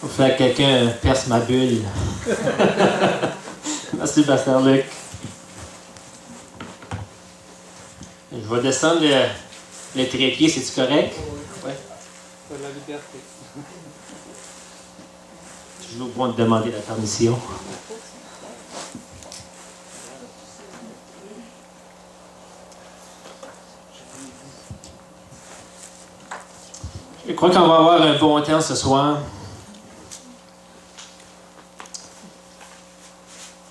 Faut faire que quelqu'un perce ma bulle. Merci, Pasteur Luc. Je vais descendre le trépied, c'est-tu correct? Oui. C'est la liberté. Toujours bon de demander la permission. Je crois qu'on va avoir un bon temps ce soir.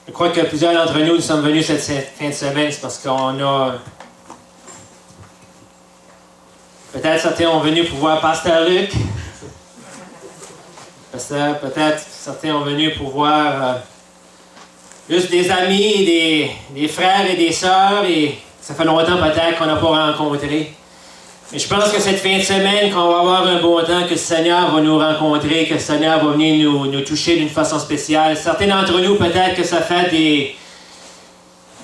Je crois que plusieurs d'entre nous sommes venus cette fin de semaine, c'est parce qu'on a... Peut-être certains ont venu pour voir Pasteur Luc. Peut-être certains ont venu pour voir juste des amis, des frères et des sœurs, et ça fait longtemps peut-être qu'on n'a pas rencontré. Mais je pense que cette fin de semaine, qu'on va avoir un bon temps, que le Seigneur va nous rencontrer, que le Seigneur va venir nous toucher d'une façon spéciale. Certains d'entre nous, peut-être que ça fait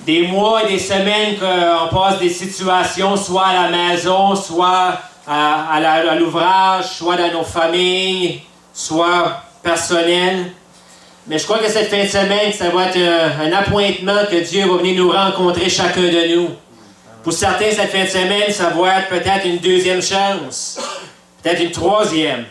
des mois et des semaines qu'on passe des situations, soit à la maison, soit à l'ouvrage, soit dans nos familles, soit personnelles. Mais je crois que cette fin de semaine, ça va être un appointement que Dieu va venir nous rencontrer chacun de nous. Pour certains, cette fin de semaine, ça va être peut-être une deuxième chance, peut-être une troisième,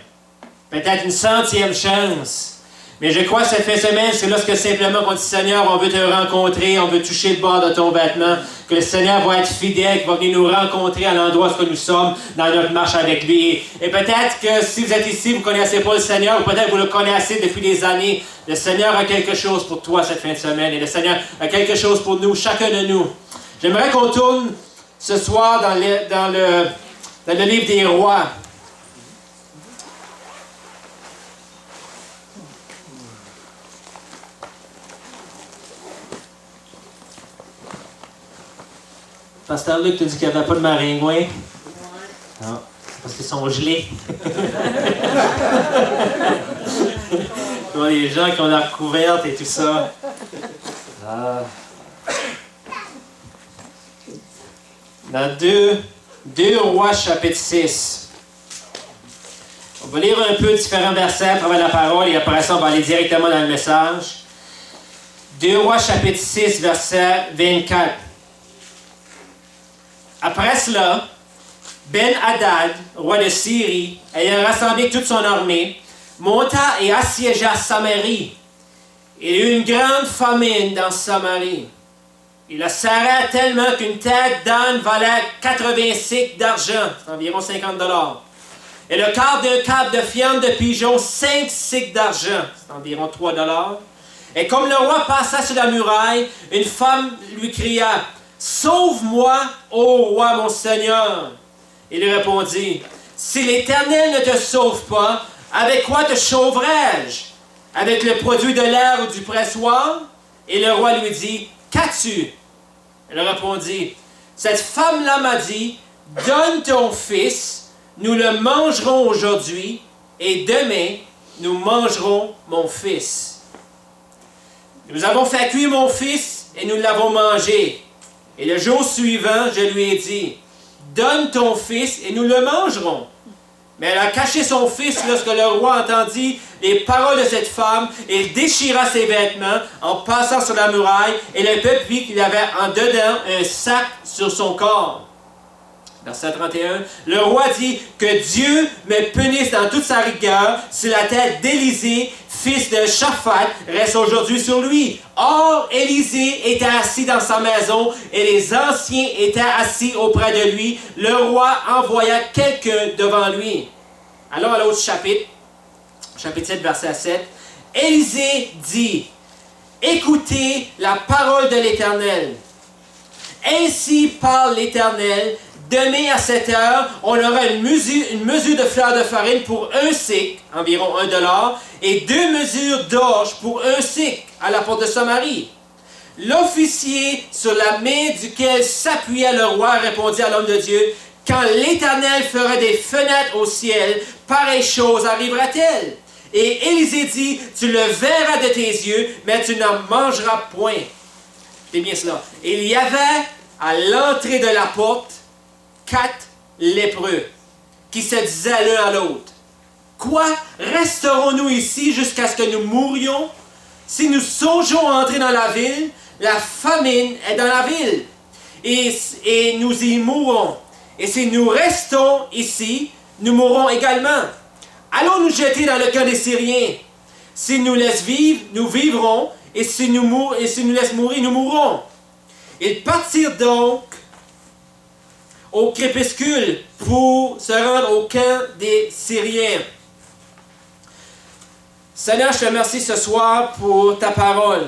peut-être une 100e chance. Mais je crois que cette fin de semaine, c'est lorsque simplement on dit, Seigneur, on veut te rencontrer, on veut toucher le bord de ton vêtement, que le Seigneur va être fidèle, qu'il va venir nous rencontrer à l'endroit où nous sommes dans notre marche avec lui. Et peut-être que si vous êtes ici, vous ne connaissez pas le Seigneur, ou peut-être que vous le connaissez depuis des années, le Seigneur a quelque chose pour toi cette fin de semaine, et le Seigneur a quelque chose pour nous, chacun de nous. J'aimerais qu'on tourne ce soir dans le livre des Rois. Pasteur Luc, tu as dit qu'il n'y avait pas de maringouins. Non, parce qu'ils sont gelés. Les gens qui ont la recouverte et tout ça. Dans 2 Rois, chapitre 6. On va lire un peu différents versets à travers la parole et après ça, on va aller directement dans le message. 2 Rois, chapitre 6, verset 24. Après cela, Ben-Hadad, roi de Syrie, ayant rassemblé toute son armée, monta et assiégea Samarie. Il y eut une grande famine dans Samarie. Il la serra tellement qu'une tête d'âne valait 80 cycles d'argent, c'est environ 50 $. Et le quart d'un câble de fiente de pigeon, 5 cycles d'argent, c'est environ 3 $. Et comme le roi passa sur la muraille, une femme lui cria, « Sauve-moi, ô roi mon Seigneur! » Il lui répondit, « Si l'Éternel ne te sauve pas, avec quoi te sauverai-je? Avec le produit de l'air ou du pressoir? » Et le roi lui dit, « Qu'as-tu? » Elle répondit, « Cette femme-là m'a dit, donne ton fils, nous le mangerons aujourd'hui, et demain, nous mangerons mon fils. Nous avons fait cuire mon fils, et nous l'avons mangé. Et le jour suivant, je lui ai dit, donne ton fils, et nous le mangerons. Mais elle a caché son fils lorsque le roi entendit les paroles de cette femme. Il déchira ses vêtements en passant sur la muraille, et le peuple vit qu'il avait en dedans un sac sur son corps. Verset 31. Le roi dit que Dieu me punisse dans toute sa rigueur si la tête d'Élisée, fils de Shaphat, reste aujourd'hui sur lui. Or, Élisée était assis dans sa maison et les anciens étaient assis auprès de lui. Le roi envoya quelqu'un devant lui. Allons à l'autre chapitre, chapitre 7, verset 7. Élisée dit, « Écoutez la parole de l'Éternel. Ainsi parle l'Éternel. Demain à 7 heures, on aura une mesure de fleur de farine pour 1 cycle, environ 1 $, et 2 mesures d'orge pour 1 cycle à la porte de Samarie. » L'officier sur la main duquel s'appuyait le roi répondit à l'homme de Dieu, « Quand l'Éternel fera des fenêtres au ciel, pareille chose arrivera-t-elle? » Et Élisée dit, « Tu le verras de tes yeux, mais tu n'en mangeras point. » C'est bien cela. Il y avait à l'entrée de la porte 4 lépreux qui se disaient l'un à l'autre, « Quoi? Resterons-nous ici jusqu'à ce que nous mourions? Si nous songeons à entrer dans la ville, la famine est dans la ville, et nous y mourrons. Et si nous restons ici, nous mourrons également. Allons nous jeter dans le camp des Syriens. S'ils nous laissent vivre, nous vivrons, et s'ils nous laissent mourir, nous mourrons. Ils partirent donc au crépuscule pour se rendre au camp des Syriens. Seigneur, je te remercie ce soir pour ta parole.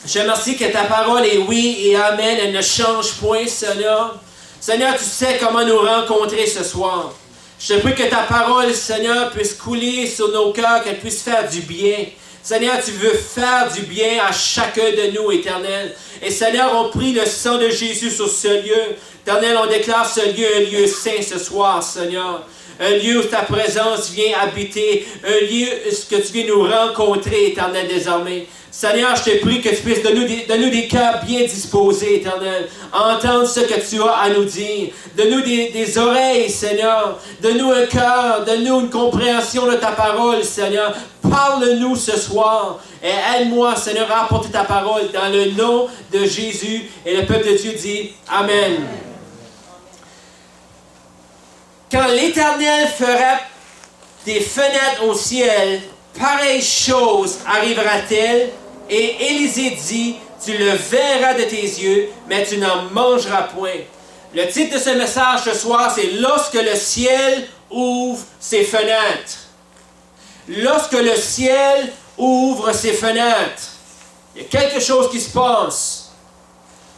Je te remercie que ta parole est oui et amen, elle ne change point, Seigneur. Seigneur, tu sais comment nous rencontrer ce soir. Je te prie que ta parole, Seigneur, puisse couler sur nos cœurs, qu'elle puisse faire du bien. Seigneur, tu veux faire du bien à chacun de nous, Éternel. Et Seigneur, on prie le sang de Jésus sur ce lieu. Éternel, on déclare ce lieu un lieu saint ce soir, Seigneur. Un lieu où ta présence vient habiter. Un lieu où tu viens nous rencontrer, Éternel, désormais. Seigneur, je te prie que tu puisses donner des cœurs bien disposés, Éternel. Entendre ce que tu as à nous dire. Donne-nous des oreilles, Seigneur. Donne-nous un cœur. Donne-nous une compréhension de ta parole, Seigneur. Parle-nous ce soir. Et aide-moi, Seigneur, à apporter ta parole dans le nom de Jésus. Et le peuple de Dieu dit Amen. Quand l'Éternel fera des fenêtres au ciel, pareille chose arrivera-t-elle? Et Élisée dit, tu le verras de tes yeux, mais tu n'en mangeras point. Le titre de ce message ce soir, c'est « Lorsque le ciel ouvre ses fenêtres ». Lorsque le ciel ouvre ses fenêtres, il y a quelque chose qui se passe.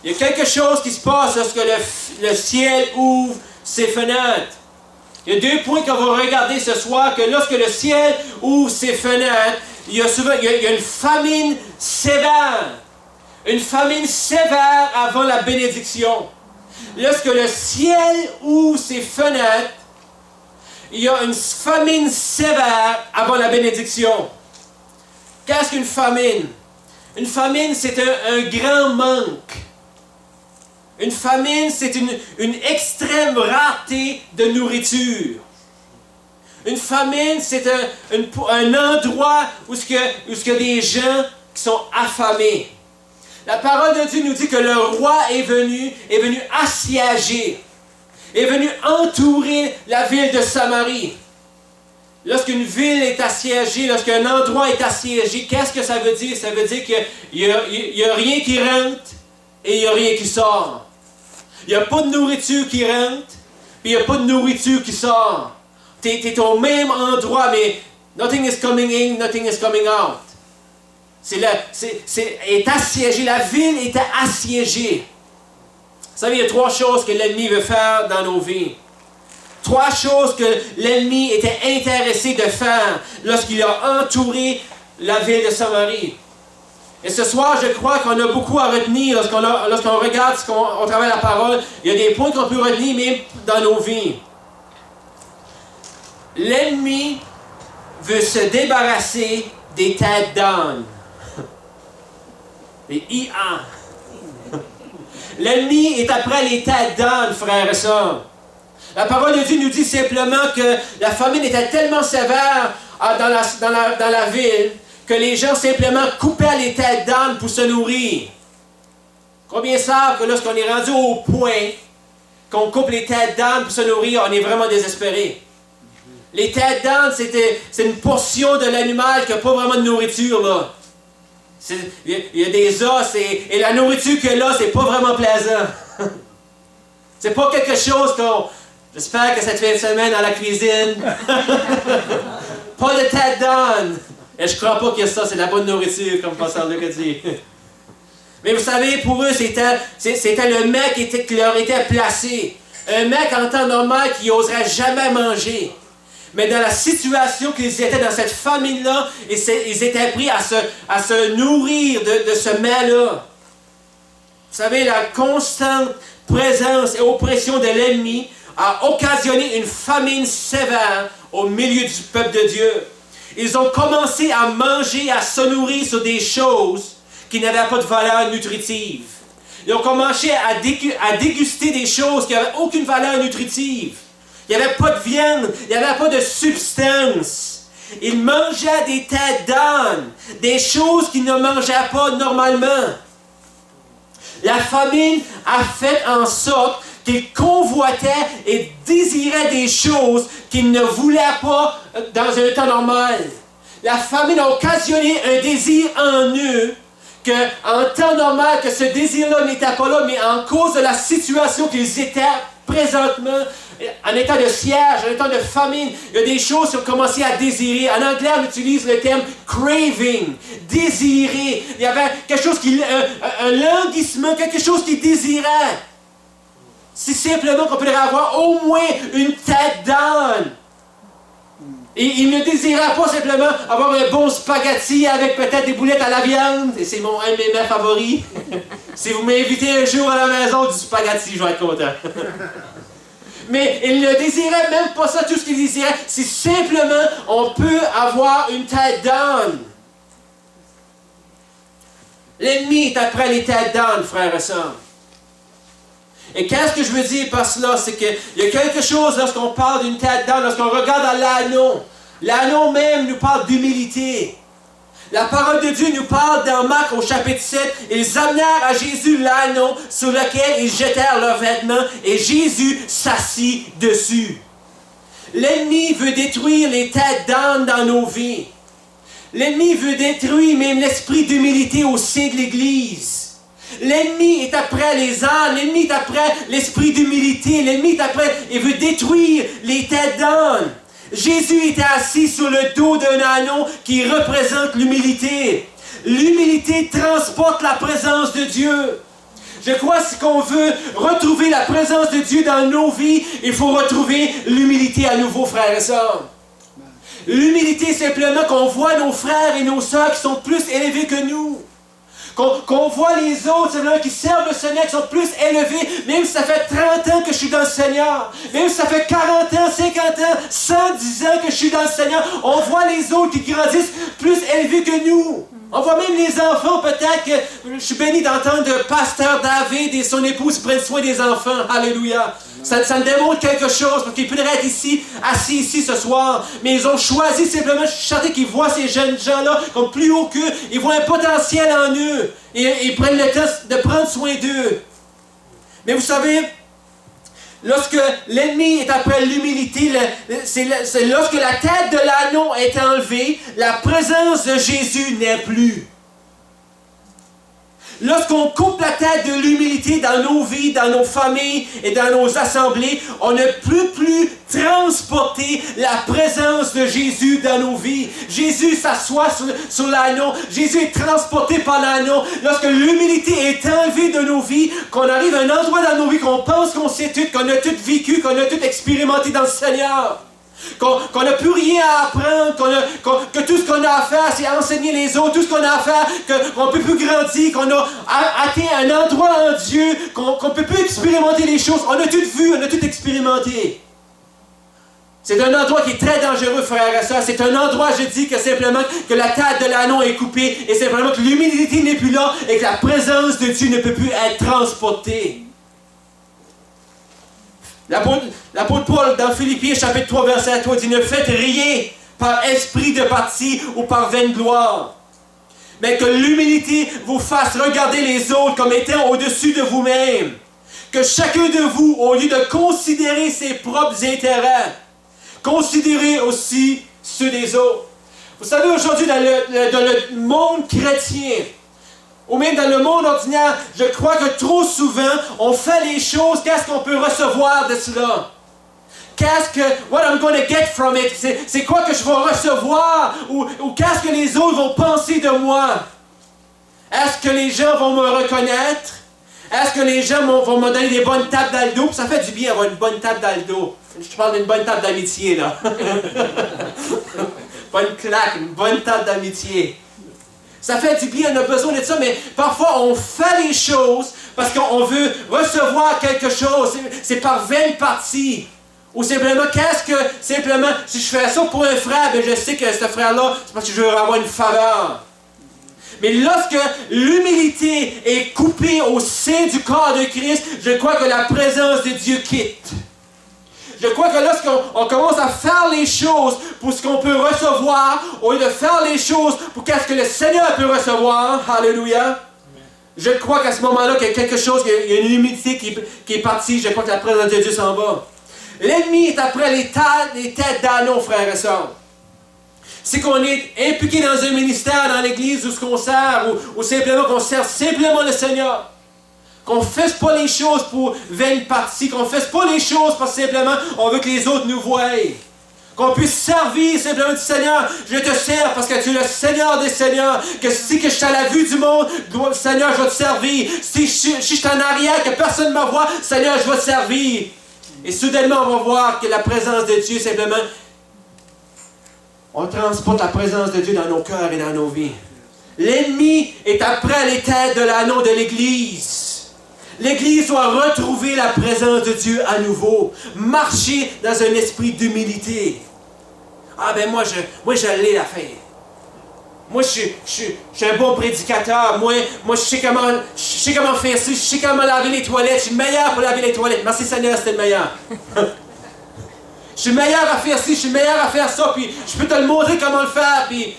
Il y a quelque chose qui se passe lorsque le ciel ouvre ses fenêtres. Il y a 2 points qu'on va regarder ce soir, que lorsque le ciel ouvre ses fenêtres, il y a une famine sévère. Une famine sévère avant la bénédiction. Lorsque le ciel ouvre ses fenêtres, il y a une famine sévère avant la bénédiction. Qu'est-ce qu'une famine? Une famine, c'est un grand manque. Une famine, c'est une extrême rareté de nourriture. Une famine, c'est un endroit où il y a des gens qui sont affamés. La parole de Dieu nous dit que le roi est venu assiéger, est venu entourer la ville de Samarie. Lorsqu'une ville est assiégée, lorsqu'un endroit est assiégé, qu'est-ce que ça veut dire? Ça veut dire qu'il n'y a rien qui rentre et il n'y a rien qui sort. Il n'y a pas de nourriture qui rentre, puis il n'y a pas de nourriture qui sort. Tu es au même endroit, mais nothing is coming in, nothing is coming out. Est assiégé, la ville était assiégée. Vous savez, il y a 3 choses que l'ennemi veut faire dans nos vies. 3 choses que l'ennemi était intéressé de faire lorsqu'il a entouré la ville de Samarie. Et ce soir, je crois qu'on a beaucoup à retenir lorsqu'on regarde, on travaille la parole. Il y a des points qu'on peut retenir même dans nos vies. L'ennemi veut se débarrasser des têtes d'âne. Les IA. L'ennemi est après les têtes d'âne, frères et sœurs. La parole de Dieu nous dit simplement que la famine était tellement sévère dans la ville que les gens simplement coupaient les têtes d'âne pour se nourrir. Combien savent que lorsqu'on est rendu au point qu'on coupe les têtes d'âne pour se nourrir, on est vraiment désespéré. Les têtes d'âne, c'est une portion de l'animal qui n'a pas vraiment de nourriture, là. Il y a des os et la nourriture qu'il y a là, c'est pas vraiment plaisant. C'est pas quelque chose qu'on... J'espère que cette fin de semaine à la cuisine. Pas de tête d'âne. Et je crois pas qu'il y a ça, c'est de la bonne nourriture, comme Pasteur Luc a dit. Mais vous savez, pour eux, c'était le mec qui leur était placé. Un mec en temps normal qui n'oserait jamais manger. Mais dans la situation qu'ils étaient, dans cette famine-là, ils étaient pris à se nourrir de ce mets-là. Vous savez, la constante présence et oppression de l'ennemi a occasionné une famine sévère au milieu du peuple de Dieu. Ils ont commencé à manger, à se nourrir sur des choses qui n'avaient pas de valeur nutritive. Ils ont commencé à déguster des choses qui n'avaient aucune valeur nutritive. Il n'y avait pas de viande. Il n'y avait pas de substance. Ils mangeaient des têtes d'âne, des choses qu'ils ne mangeaient pas normalement. La famine a fait en sorte qu'ils convoitaient et désiraient des choses qu'ils ne voulaient pas dans un temps normal. La famine a occasionné un désir en eux, qu'en temps normal, que ce désir-là n'était pas là, mais en cause de la situation qu'ils étaient présentement, en état de siège, en état de famine, il y a des choses qu'ils ont commencé à désirer. En anglais, on utilise le terme craving, désirer. Il y avait quelque chose un languissement, quelque chose qu'ils désiraient. Si simplement qu'on pourrait avoir au moins une tête d'âne. Et il ne désiraient pas simplement avoir un bon spaghetti avec peut-être des boulettes à la viande. Et c'est un de mes mets favoris. Si vous m'invitez un jour à la maison du spaghetti, je vais être content. Mais il ne désirait même pas ça. Tout ce qu'il désirait, c'est simplement on peut avoir une tête d'âne. L'ennemi est après les têtes d'âne, frères et sœurs. Et qu'est-ce que je veux dire par cela? C'est qu'il y a quelque chose lorsqu'on parle d'une tête d'âne, lorsqu'on regarde à l'anneau. L'anneau même nous parle d'humilité. La parole de Dieu nous parle dans Marc au chapitre 7. Ils amenèrent à Jésus l'anneau sur lequel ils jetèrent leurs vêtements et Jésus s'assit dessus. L'ennemi veut détruire les têtes d'âne dans nos vies. L'ennemi veut détruire même l'esprit d'humilité au sein de l'Église. L'ennemi est après les ânes, l'ennemi est après l'esprit d'humilité, l'ennemi est après, il veut détruire les têtes d'âne. Jésus était assis sur le dos d'un anneau qui représente l'humilité. L'humilité transporte la présence de Dieu. Je crois que si on veut retrouver la présence de Dieu dans nos vies, il faut retrouver l'humilité à nouveau, frères et sœurs. L'humilité, simplement qu'on voit nos frères et nos sœurs qui sont plus élevés que nous. Qu'on voit les autres, c'est-à-dire qui servent le Seigneur, qui sont plus élevés, même si ça fait 30 ans que je suis dans le Seigneur, même si ça fait 40 ans, 50 ans, 110 ans que je suis dans le Seigneur, on voit les autres qui grandissent plus élevés que nous. On voit même les enfants, peut-être que je suis béni d'entendre le pasteur David et son épouse prennent soin des enfants. Alléluia. Ça me démontre quelque chose, parce qu'ils pourraient être ici, assis ici ce soir, mais ils ont choisi simplement, je suis certain qu'ils voient ces jeunes gens-là comme plus haut qu'eux, ils voient un potentiel en eux, et ils prennent le temps de prendre soin d'eux. Mais vous savez, lorsque l'ennemi est après l'humilité, c'est lorsque la tête de l'anneau est enlevée, la présence de Jésus n'est plus. Lorsqu'on coupe la tête de l'humilité dans nos vies, dans nos familles et dans nos assemblées, on ne peut plus transporter la présence de Jésus dans nos vies. Jésus s'assoit sur l'anneau. Jésus est transporté par l'anneau. Lorsque l'humilité est enlevée de nos vies, qu'on arrive à un endroit dans nos vies qu'on pense qu'on sait tout, qu'on a tout vécu, qu'on a tout expérimenté dans le Seigneur. Qu'on n'a plus rien à apprendre, que tout ce qu'on a à faire, c'est enseigner les autres, tout ce qu'on a à faire, qu'on ne peut plus grandir, qu'on a atteint un endroit en Dieu, qu'on ne peut plus expérimenter les choses. On a tout vu, on a tout expérimenté. C'est un endroit qui est très dangereux, frères et sœurs. C'est un endroit, je dis, que simplement que la tête de l'anneau est coupée et simplement que l'humilité n'est plus là et que la présence de Dieu ne peut plus être transportée. L'apôtre Paul, dans Philippiens chapitre 3, verset 3, dit « Ne faites rien par esprit de parti ou par vaine gloire, mais que l'humilité vous fasse regarder les autres comme étant au-dessus de vous-même. Que chacun de vous, au lieu de considérer ses propres intérêts, considérez aussi ceux des autres. » Vous savez, aujourd'hui, dans le monde chrétien, ou même dans le monde ordinaire, je crois que trop souvent, on fait les choses, qu'est-ce qu'on peut recevoir de cela? What I'm going to get from it? C'est quoi que je vais recevoir? Ou qu'est-ce que les autres vont penser de moi? Est-ce que les gens vont me reconnaître? Est-ce que les gens vont me donner des bonnes tapes dans le dos? Ça fait du bien avoir une bonne tape dans le dos. Je parle d'une bonne tape d'amitié, là. Pas une claque, une bonne tape d'amitié. Ça fait du bien, on a besoin de ça, mais parfois on fait les choses parce qu'on veut recevoir quelque chose. C'est par vaine partie. Ou simplement, simplement, si je fais ça pour un frère, ben je sais que ce frère-là, c'est parce que je veux avoir une faveur. Mais lorsque l'humilité est coupée au sein du corps de Christ, je crois que la présence de Dieu quitte. Je crois que lorsqu'on commence à faire les choses pour ce qu'on peut recevoir, au lieu de faire les choses pour qu'est-ce que le Seigneur peut recevoir, alléluia, je crois qu'à ce moment-là, qu'il y a quelque chose, il y a une humilité qui est partie, je crois que la présence de Dieu s'en va. L'ennemi est après les têtes d'Aaron, frères et sœurs. C'est qu'on est impliqué dans un ministère, dans l'église, où ce qu'on sert, ou simplement qu'on sert simplement le Seigneur. Qu'on ne fasse pas les choses pour vaine partie, qu'on ne fasse pas les choses parce que simplement on veut que les autres nous voient. Qu'on puisse servir simplement du Seigneur. Je te sers parce que tu es le Seigneur des Seigneurs. Que si que je suis à la vue du monde, Seigneur, je vais te servir. Si je suis en arrière, que personne ne me voit, Seigneur, je vais te servir. Et soudainement, on va voir que la présence de Dieu, simplement, on transporte la présence de Dieu dans nos cœurs et dans nos vies. L'ennemi est après les têtes de l'anneau de l'Église. L'Église doit retrouver la présence de Dieu à nouveau. Marcher dans un esprit d'humilité. Ah ben moi je l'ai la fin. Moi je suis un bon prédicateur. Moi je sais comment faire ça. Je sais comment laver les toilettes. Je suis le meilleur pour laver les toilettes. Merci Seigneur, c'était le meilleur. Je suis meilleur à faire ci, je suis meilleur à faire ça, puis je peux te le montrer comment le faire, puis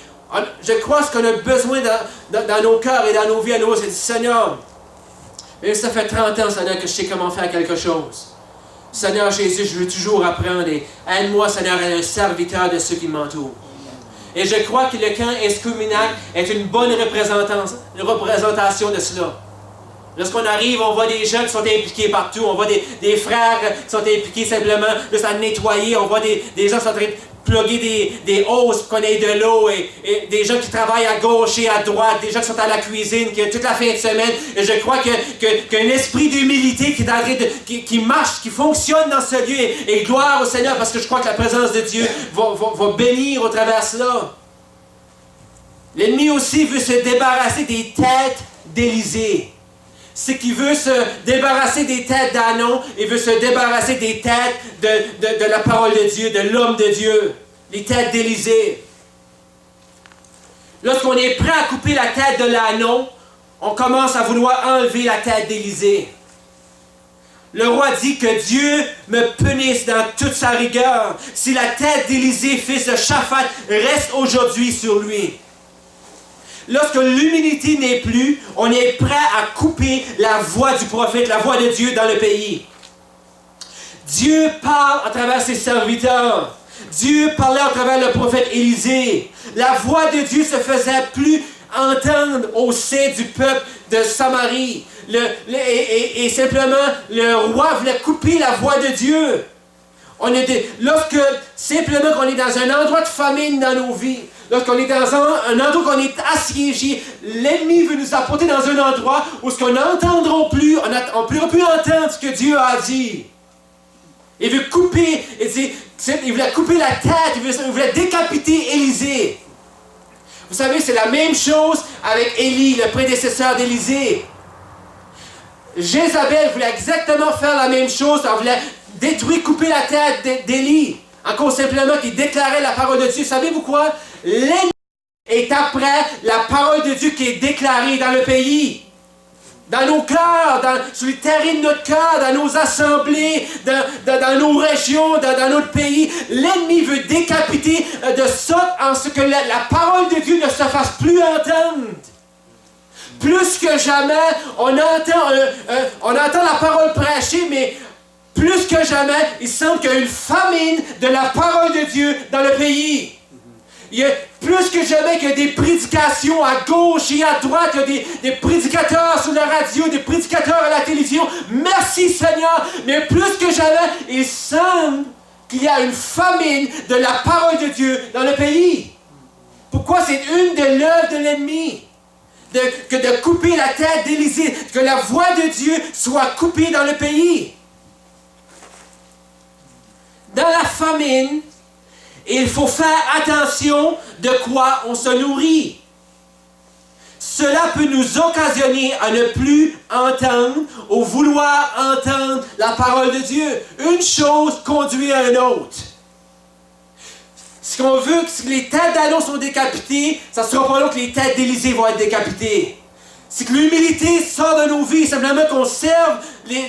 je crois ce qu'on a besoin dans nos cœurs et dans nos vies à nous, c'est du Seigneur. Et ça fait 30 ans, Seigneur, que je sais comment faire quelque chose. Seigneur Jésus, je veux toujours apprendre et aide-moi, Seigneur, à être un serviteur de ceux qui m'entourent. Et je crois que le camp escuminac est une bonne représentation de cela. Lorsqu'on arrive, on voit des gens qui sont impliqués partout. On voit des frères qui sont impliqués simplement juste à nettoyer. On voit des gens qui sont en train de plugger des hausses pour qu'on ait de l'eau. Et des gens qui travaillent à gauche et à droite. Des gens qui sont à la cuisine toute la fin de semaine. Et je crois qu'un esprit d'humilité qui marche, qui fonctionne dans ce lieu. Et gloire au Seigneur parce que je crois que la présence de Dieu va bénir au travers de cela. L'ennemi aussi veut se débarrasser des têtes d'Élysée. C'est qu'il veut se débarrasser des têtes d'Aaron, il veut se débarrasser des têtes de la parole de Dieu, de l'homme de Dieu, les têtes d'Élysée. Lorsqu'on est prêt à couper la tête de l'Aaron, on commence à vouloir enlever la tête d'Élysée. Le roi dit que Dieu me punisse dans toute sa rigueur si la tête d'Élysée, fils de Shaphat, reste aujourd'hui sur lui. Lorsque l'humilité n'est plus, on est prêt à couper la voix du prophète, la voix de Dieu dans le pays. Dieu parle à travers ses serviteurs. Dieu parlait à travers le prophète Élisée. La voix de Dieu se faisait plus entendre au sein du peuple de Samarie. Et simplement, le roi voulait couper la voix de Dieu. Lorsque simplement qu'on est dans un endroit de famine dans nos vies, lorsqu'on est dans un endroit qu'on est assiégé, l'ennemi veut nous apporter dans un endroit où ce qu'on n'entendra plus, on ne pourra plus entendre ce que Dieu a dit. Il veut couper, il voulait couper la tête, il voulait décapiter Élisée. Vous savez, c'est la même chose avec Élie, le prédécesseur d'Élisée. Jézabel voulait exactement faire la même chose, elle voulait détruire, couper la tête d'Élie. Encore simplement qu'il déclarait la parole de Dieu. Savez-vous quoi? L'ennemi est après la parole de Dieu qui est déclarée dans le pays. Dans nos cœurs, sur les terrains de notre cœur, dans nos assemblées, dans nos régions, dans notre pays. L'ennemi veut décapiter de sorte en ce que la parole de Dieu ne se fasse plus entendre. Plus que jamais, on entend la parole prêchée, mais plus que jamais, il semble qu'il y a une famine de la parole de Dieu dans le pays. Il y a plus que jamais qu'il y a des prédications à gauche et à droite, il y a des prédicateurs sur la radio, des prédicateurs à la télévision. Merci Seigneur, mais plus que jamais, il semble qu'il y a une famine de la parole de Dieu dans le pays. Pourquoi? C'est une de l'œuvre de l'ennemi. De couper la tête d'Élisée, que la voix de Dieu soit coupée dans le pays. Dans la famine, il faut faire attention de quoi on se nourrit. Cela peut nous occasionner à ne plus entendre ou vouloir entendre la parole de Dieu. Une chose conduit à une autre. Si on veut que les têtes d'Aaron sont décapitées, ça ne sera pas là que les têtes d'Élisée vont être décapitées. C'est que l'humilité sort de nos vies, simplement qu'on serve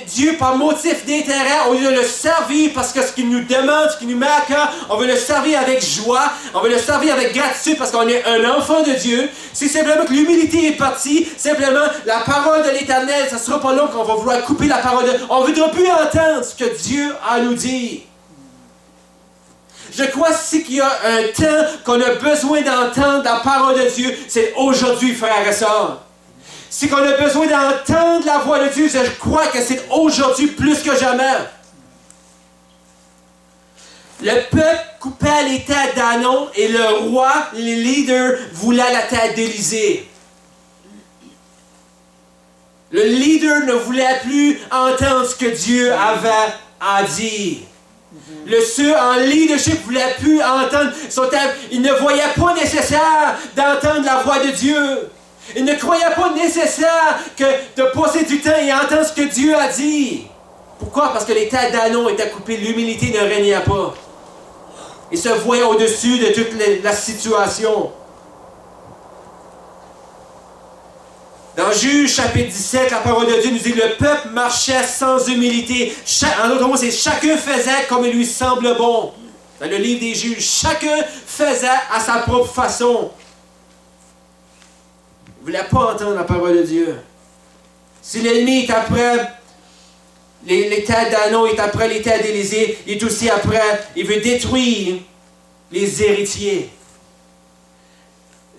Dieu par motif d'intérêt au lieu de le servir parce que ce qu'il nous demande, ce qu'il nous met à cœur, on veut le servir avec joie, on veut le servir avec gratitude parce qu'on est un enfant de Dieu. C'est simplement que l'humilité est partie, simplement la parole de l'Éternel, ça ne sera pas long qu'on va vouloir couper la parole de... On ne voudra plus entendre ce que Dieu a à nous dire. Je crois aussi qu'il y a un temps qu'on a besoin d'entendre la parole de Dieu, c'est aujourd'hui, frères et sœurs. Si qu'on a besoin d'entendre la voix de Dieu, je crois que c'est aujourd'hui plus que jamais. Le peuple coupait les têtes d'Aaron et le roi, les leaders, voulaient la tête d'Élisée. Le leader ne voulait plus entendre ce que Dieu avait à dire. Ceux en leadership ne voulaient plus entendre. Ils ne voyaient pas nécessaire d'entendre la voix de Dieu. Ils ne croyaient pas nécessaire de passer du temps et entendre ce que Dieu a dit. Pourquoi? Parce que les têtes d'Aaron étaient coupées, l'humilité ne régnait pas. Ils se voyaient au-dessus de toute la situation. Dans Juge chapitre 17, la parole de Dieu nous dit que le peuple marchait sans humilité. En d'autres mots, c'est chacun faisait comme il lui semble bon. Dans le livre des Juges, chacun faisait à sa propre façon. Il ne voulait pas entendre la parole de Dieu. Si l'ennemi est après les têtes d'Aaron, il est après les têtes d'Élisée, il est aussi après, il veut détruire les héritiers.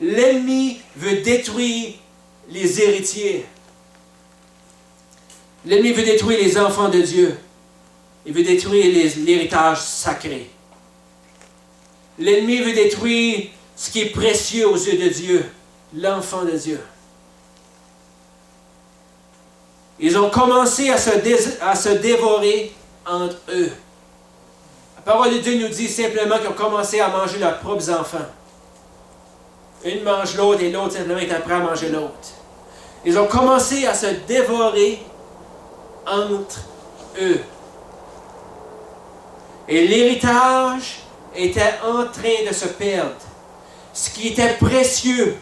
L'ennemi veut détruire les héritiers. L'ennemi veut détruire les enfants de Dieu. Il veut détruire l'héritage sacré. L'ennemi veut détruire ce qui est précieux aux yeux de Dieu. L'enfant de Dieu. Ils ont commencé à se dévorer entre eux. La parole de Dieu nous dit simplement qu'ils ont commencé à manger leurs propres enfants. Une mange l'autre et l'autre simplement est après à manger l'autre. Ils ont commencé à se dévorer entre eux. Et l'héritage était en train de se perdre. Ce qui était précieux,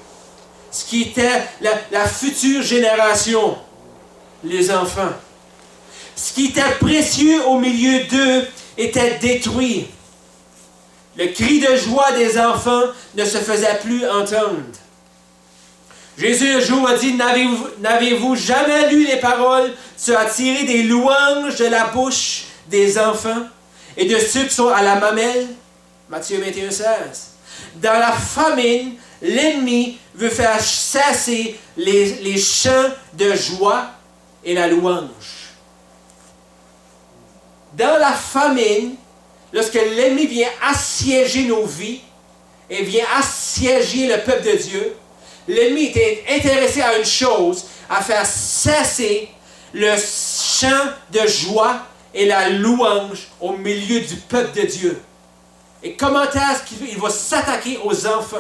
ce qui était la future génération, les enfants. Ce qui était précieux au milieu d'eux était détruit. Le cri de joie des enfants ne se faisait plus entendre. Jésus un jour a dit, n'avez-vous jamais lu les paroles? Tu as tiré des louanges de la bouche des enfants et de ceux qui sont à la mamelle. Matthieu 21, 16. Dans la famine, l'ennemi veut faire cesser les chants de joie et la louange. Dans la famine, lorsque l'ennemi vient assiéger nos vies et vient assiéger le peuple de Dieu, l'ennemi était intéressé à une chose, à faire cesser le chant de joie et la louange au milieu du peuple de Dieu. Et comment est-ce qu'il va s'attaquer aux enfants?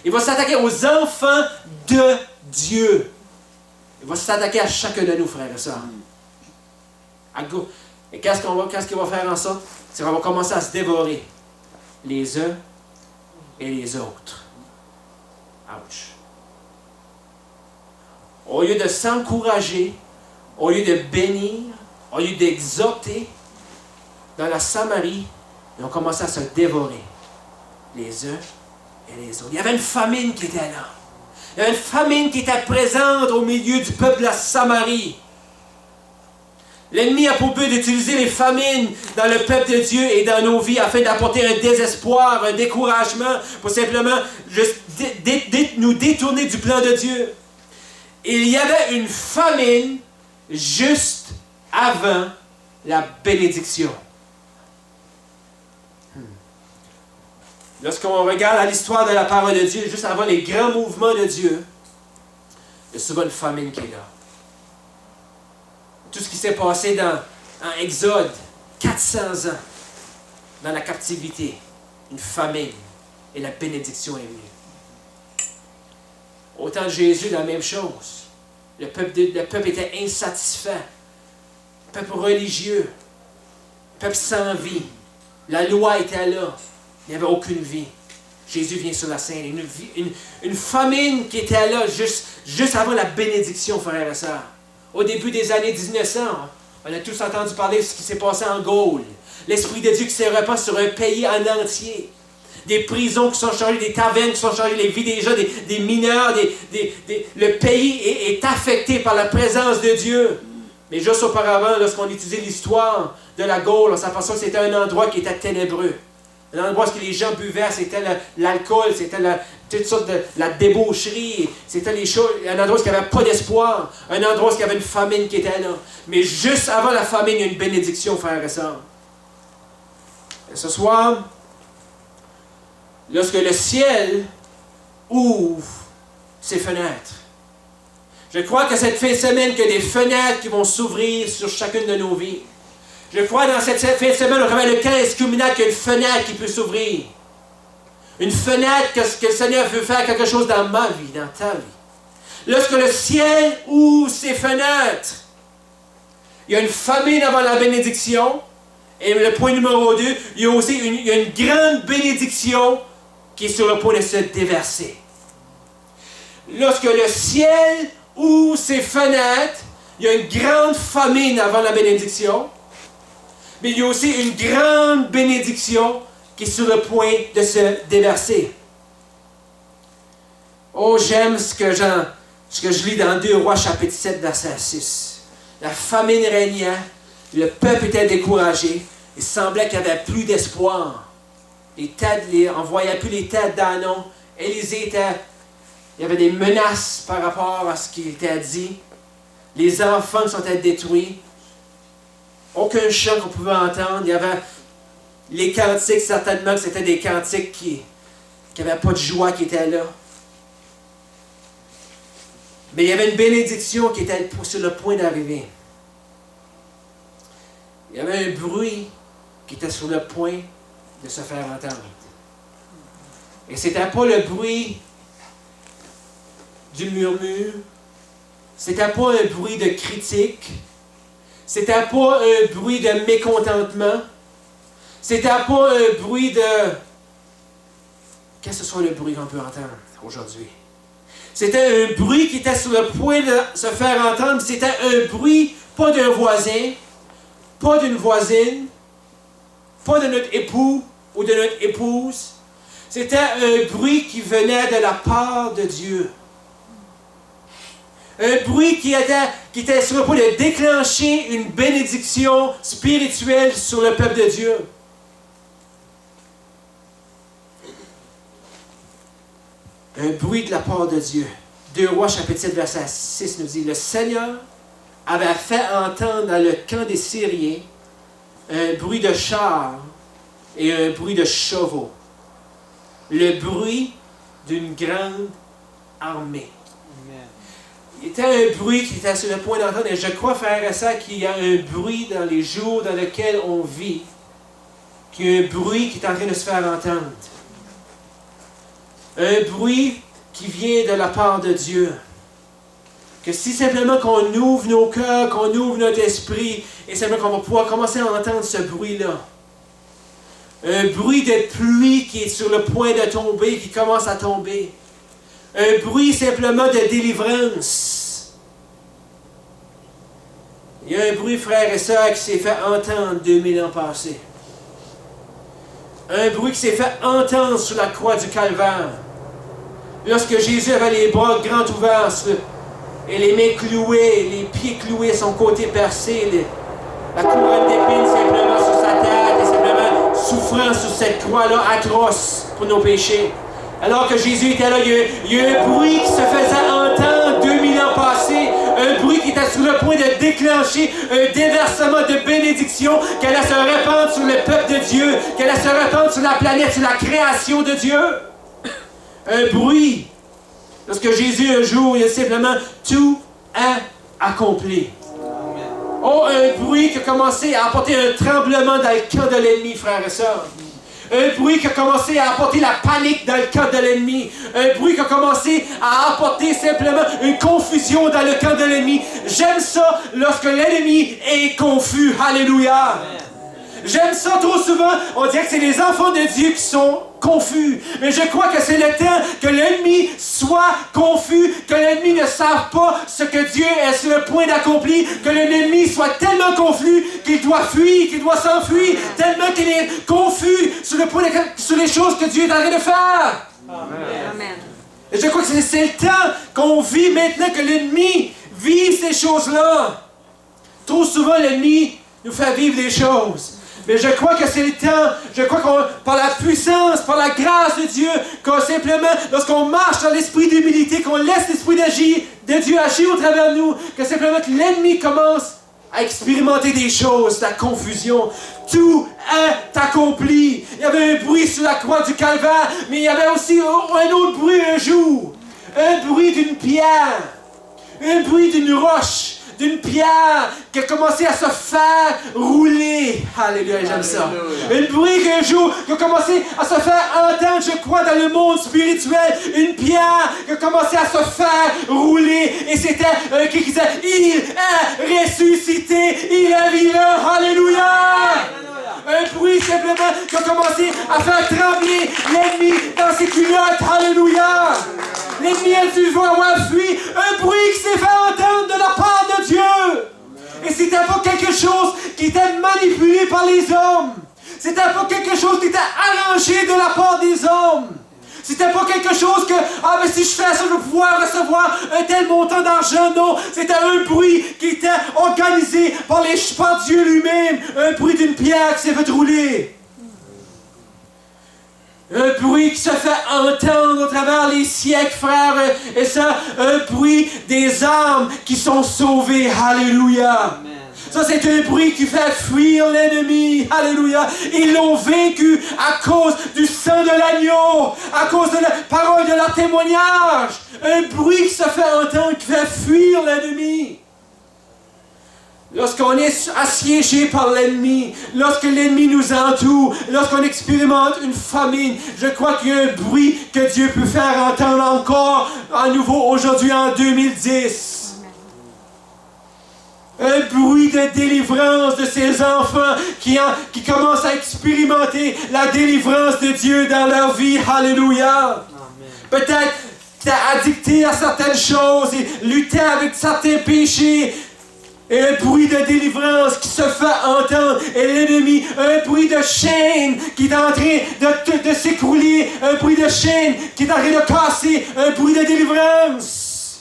Il va s'attaquer aux enfants de Dieu. Il va s'attaquer à chacun de nous, frères et sœurs. Et qu'est-ce qu'il va faire en sorte? C'est qu'on va commencer à se dévorer les uns et les autres. Ouch. Au lieu de s'encourager, au lieu de bénir, au lieu d'exhorter, dans la Samarie, ils ont commencé à se dévorer les uns et les autres. Il y avait une famine qui était là. Il y avait une famine qui était présente au milieu du peuple de la Samarie. L'ennemi a pour but d'utiliser les famines dans le peuple de Dieu et dans nos vies afin d'apporter un désespoir, un découragement, pour simplement juste nous détourner du plan de Dieu. Il y avait une famine juste avant la bénédiction. Lorsqu'on regarde à l'histoire de la parole de Dieu, juste avant les grands mouvements de Dieu, il y a souvent une famine qui est là. Tout ce qui s'est passé en Exode, 400 ans, dans la captivité, une famine, et la bénédiction est venue. Au temps de Jésus, la même chose. Le peuple était insatisfait. Le peuple religieux. Le peuple sans vie. La loi était là. Il n'y avait aucune vie. Jésus vient sur la scène. Une famine qui était là juste avant la bénédiction, frères et sœurs. Au début des années 1900, on a tous entendu parler de ce qui s'est passé en Gaule. L'Esprit de Dieu qui s'est répandu sur un pays en entier. Des prisons qui sont changées, des tavernes qui sont changées, les vies des gens, des mineurs. Le pays est affecté par la présence de Dieu. Mais juste auparavant, lorsqu'on étudiait l'histoire de la Gaule, on s'aperçoit que c'était un endroit qui était ténébreux. Un endroit où les gens buvaient, c'était l'alcool, c'était toutes sortes de la débaucherie, c'était les choses, un endroit où il n'y avait pas d'espoir, un endroit où il y avait une famine qui était là. Mais juste avant la famine, il y a une bénédiction, frères et sœurs. Et ce soir, lorsque le ciel ouvre ses fenêtres, je crois que cette fin de semaine, qu'il y a des fenêtres qui vont s'ouvrir sur chacune de nos vies. Je crois dans cette fin de semaine, au travers le camp escuminal, qu'il y a une fenêtre qui peut s'ouvrir. Une fenêtre que le Seigneur veut faire quelque chose dans ma vie, dans ta vie. Lorsque le ciel ouvre ses fenêtres, il y a une famine avant la bénédiction. Et le point numéro 2, il y a aussi une grande bénédiction qui est sur le point de se déverser. Lorsque le ciel ouvre ses fenêtres, il y a une grande famine avant la bénédiction. Mais il y a aussi une grande bénédiction qui est sur le point de se déverser. Oh, j'aime ce que je lis dans 2 Rois chapitre 7, verset 6. La famine régnait, le peuple était découragé, il semblait qu'il n'y avait plus d'espoir. On ne voyait plus les têtes d'Anon. Élisée il y avait des menaces par rapport à ce qui était dit. Les enfants sont détruits. Aucun chant qu'on pouvait entendre. Il y avait les cantiques, certainement que c'était des cantiques qui n'avaient pas de joie qui étaient là. Mais il y avait une bénédiction qui était sur le point d'arriver. Il y avait un bruit qui était sur le point de se faire entendre. Et ce n'était pas le bruit du murmure. C'était pas un bruit de critique. C'était pas un bruit de mécontentement. C'était pas un bruit de... Qu'est-ce que ce soit le bruit qu'on peut entendre aujourd'hui? C'était un bruit qui était sur le point de se faire entendre. C'était un bruit, pas d'un voisin, pas d'une voisine, pas de notre époux ou de notre épouse. C'était un bruit qui venait de la part de Dieu. Un bruit qui était sur le point de déclencher une bénédiction spirituelle sur le peuple de Dieu. Un bruit de la part de Dieu. 2 Rois chapitre 7 verset 6 nous dit: le Seigneur avait fait entendre dans le camp des Syriens un bruit de chars et un bruit de chevaux. Le bruit d'une grande armée. Il était un bruit qui était sur le point d'entendre, et je crois, frère et sœur, qu'il y a un bruit dans les jours dans lesquels on vit, qu'il y a un bruit qui est en train de se faire entendre. Un bruit qui vient de la part de Dieu. Que si simplement qu'on ouvre nos cœurs, qu'on ouvre notre esprit, et simplement qu'on va pouvoir commencer à entendre ce bruit-là. Un bruit de pluie qui est sur le point de tomber, qui commence à tomber. Un bruit simplement de délivrance. Il y a un bruit, frères et sœurs, qui s'est fait entendre 2000 ans passés. Un bruit qui s'est fait entendre sur la croix du Calvaire. Lorsque Jésus avait les bras grands ouverts et les mains clouées, les pieds cloués, son côté percé, la couronne d'épines simplement sur sa tête et simplement souffrant sur cette croix-là atroce pour nos péchés. Alors que Jésus était là, il y a un bruit qui se faisait entendre 2000 ans passés, un bruit qui était sur le point de déclencher un déversement de bénédiction, qu'elle allait se répandre sur le peuple de Dieu, qu'elle allait se répandre sur la planète, sur la création de Dieu. Un bruit. Lorsque Jésus, un jour, il a simplement tout accompli. Oh, un bruit qui a commencé à apporter un tremblement dans le camp de l'ennemi, frères et sœurs. Un bruit qui a commencé à apporter la panique dans le camp de l'ennemi. Un bruit qui a commencé à apporter simplement une confusion dans le camp de l'ennemi. J'aime ça lorsque l'ennemi est confus. Alléluia. J'aime ça trop souvent. On dirait que c'est les enfants de Dieu qui sont confus. Mais je crois que c'est le temps que l'ennemi soit confus, que l'ennemi ne sache pas ce que Dieu est sur le point d'accomplir, que l'ennemi soit tellement confus qu'il doit fuir, qu'il doit s'enfuir, tellement qu'il est confus sur les choses que Dieu est en train de faire. Amen. Et je crois que c'est le temps qu'on vit maintenant, que l'ennemi vive ces choses-là. Trop souvent, l'ennemi nous fait vivre des choses. Mais je crois que c'est le temps, je crois qu'on, par la puissance, par la grâce de Dieu, qu'on simplement, lorsqu'on marche dans l'esprit d'humilité, qu'on laisse l'esprit de Dieu agir au travers de nous, que simplement que l'ennemi commence à expérimenter des choses, la confusion. Tout est accompli. Il y avait un bruit sur la croix du calvaire, mais il y avait aussi un autre bruit un jour. Un bruit d'une pierre, un bruit d'une roche, d'une pierre qui a commencé à se faire rouler. Alléluia, j'aime ça. Un bruit qu'un jour qui a commencé à se faire entendre, je crois, dans le monde spirituel. Une pierre qui a commencé à se faire rouler. Et c'était qui disait, il est ressuscité, il est vivant. Alléluia. Un bruit simplement qui a commencé à faire trembler l'ennemi dans ses culottes. Alléluia. L'ennemi a dû avoir fui. Un bruit qui s'est fait entendre de la part de Dieu. Et c'était pas quelque chose qui était manipulé par les hommes. C'était pas quelque chose qui était arrangé de la part des hommes. C'était pas quelque chose que, mais si je fais ça, je vais pouvoir recevoir un tel montant d'argent. Non, c'était un bruit qui était organisé par Dieu lui-même. Un bruit d'une pierre qui s'est fait rouler. Un bruit qui se fait entendre au travers les siècles, frères et sœurs. Un bruit des âmes qui sont sauvées. Alléluia. Amen. Ça, c'est un bruit qui fait fuir l'ennemi. Alléluia. Ils l'ont vaincu à cause du sang de l'agneau, à cause de la parole de leur témoignage. Un bruit qui se fait entendre, qui fait fuir l'ennemi. Lorsqu'on est assiégé par l'ennemi, lorsque l'ennemi nous entoure, lorsqu'on expérimente une famine, je crois qu'il y a un bruit que Dieu peut faire entendre encore à nouveau aujourd'hui en 2010. Un bruit de délivrance de ces enfants qui commencent à expérimenter la délivrance de Dieu dans leur vie. Alléluia. Peut-être t'es addicté à certaines choses et lutter avec certains péchés. Et un bruit de délivrance qui se fait entendre. Et l'ennemi, un bruit de chaîne qui est en train de s'écrouler. Un bruit de chaîne qui est en train de casser. Un bruit de délivrance.